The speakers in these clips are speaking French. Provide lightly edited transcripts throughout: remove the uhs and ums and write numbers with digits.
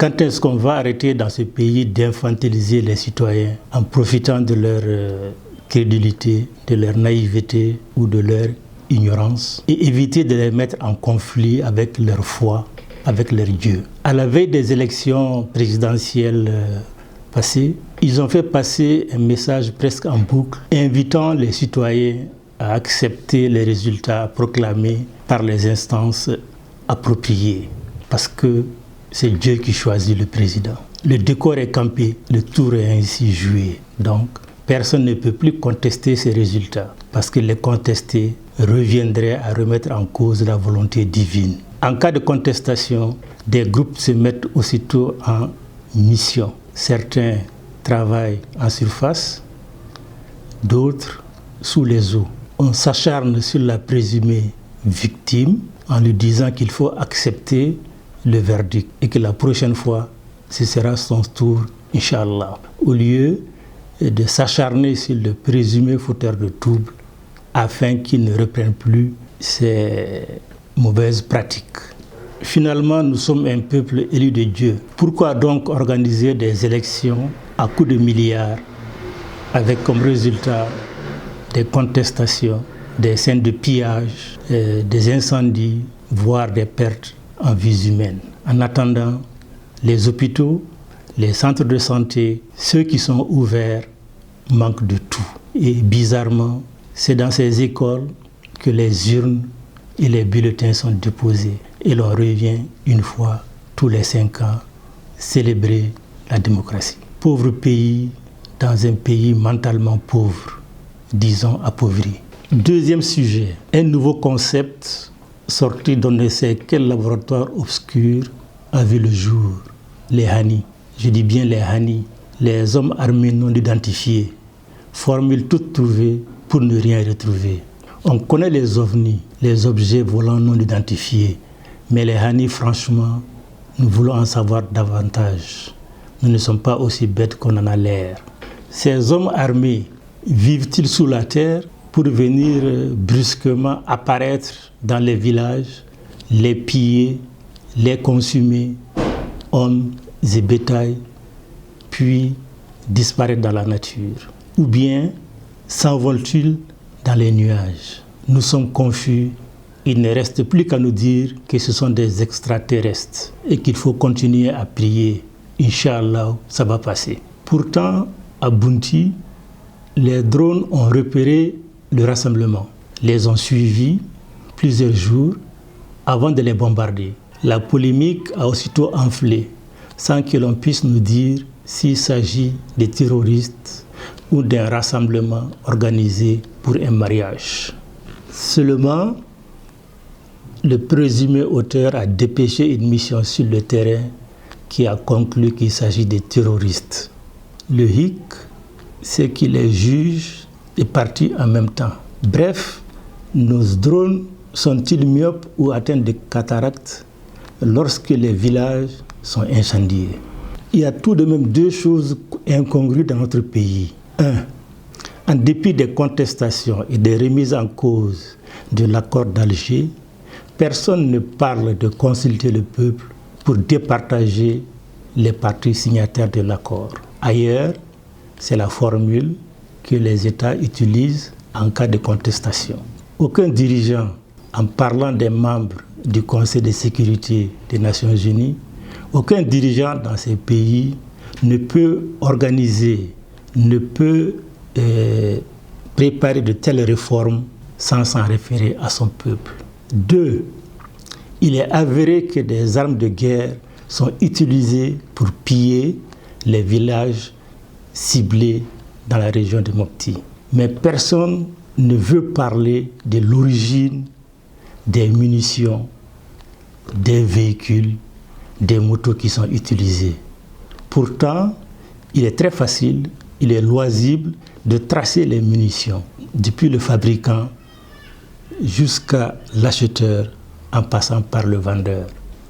Quand est-ce qu'on va arrêter dans ce pays d'infantiliser les citoyens en profitant de leur crédulité, de leur naïveté ou de leur ignorance et éviter de les mettre en conflit avec leur foi, avec leur Dieu? À la veille des élections présidentielles passées, ils ont fait passer un message presque en boucle invitant les citoyens à accepter les résultats proclamés par les instances appropriées parce que c'est Dieu qui choisit le président. Le décor est campé, le tour est ainsi joué. Donc, personne ne peut plus contester ces résultats parce que les contester reviendrait à remettre en cause la volonté divine. En cas de contestation, des groupes se mettent aussitôt en mission. Certains travaillent en surface, d'autres sous les eaux. On s'acharne sur la présumée victime en lui disant qu'il faut accepter le verdict et que la prochaine fois, ce sera son tour, Inch'Allah. Au lieu de s'acharner sur le présumé fauteur de troubles afin qu'il ne reprenne plus ses mauvaises pratiques. Finalement, nous sommes un peuple élu de Dieu. Pourquoi donc organiser des élections à coups de milliards avec comme résultat des contestations, des scènes de pillage, des incendies, voire des pertes en vies humaines? En attendant, les hôpitaux, les centres de santé, ceux qui sont ouverts, manquent de tout. Et bizarrement, c'est dans ces écoles que les urnes et les bulletins sont déposés. Et l'on revient une fois tous les 5 ans célébrer la démocratie. Pauvre pays dans un pays mentalement pauvre, disons appauvri. Deuxième sujet, un nouveau concept sorti d'on ne sait quel laboratoire obscur a vu le jour. Les Hani, je dis bien les Hani, les hommes armés non identifiés, formule toute trouvée pour ne rien retrouver. On connaît les ovnis, les objets volants non identifiés, mais les Hani, franchement, nous voulons en savoir davantage. Nous ne sommes pas aussi bêtes qu'on en a l'air. Ces hommes armés vivent-ils sous la terre pour venir brusquement apparaître dans les villages, les piller, les consumer, hommes et bétail, puis disparaître dans la nature? Ou bien s'envolent-ils dans les nuages? Nous sommes confus. Il ne reste plus qu'à nous dire que ce sont des extraterrestres et qu'il faut continuer à prier. Inch'Allah, ça va passer. Pourtant, à Bounti, les drones ont repéré le rassemblement, les ont suivis plusieurs jours avant de les bombarder. La polémique a aussitôt enflé, sans que l'on puisse nous dire s'il s'agit de terroristes ou d'un rassemblement organisé pour un mariage. Seulement, le présumé auteur a dépêché une mission sur le terrain qui a conclu qu'il s'agit de terroristes. Le hic, c'est que les juges est parti en même temps. Bref, nos drones sont-ils myopes ou atteints de cataractes lorsque les villages sont incendiés? Il y a tout de même 2 choses incongrues dans notre pays. 1. En dépit des contestations et des remises en cause de l'accord d'Alger, personne ne parle de consulter le peuple pour départager les parties signataires de l'accord. Ailleurs, c'est la formule que les États utilisent en cas de contestation. Aucun dirigeant, en parlant des membres du Conseil de sécurité des Nations Unies, aucun dirigeant dans ces pays ne peut organiser, ne peut préparer de telles réformes sans s'en référer à son peuple. 2. Il est avéré que des armes de guerre sont utilisées pour piller les villages ciblés dans la région de Mopti. Mais personne ne veut parler de l'origine des munitions, des véhicules, des motos qui sont utilisés. Pourtant, il est très facile, il est loisible de tracer les munitions, depuis le fabricant jusqu'à l'acheteur, en passant par le vendeur.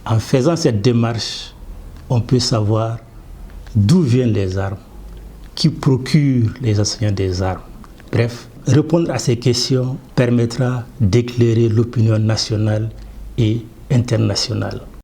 En faisant cette démarche, on peut savoir d'où viennent les armes, qui procure les assaillants des armes. Bref, répondre à ces questions permettra d'éclairer l'opinion nationale et internationale.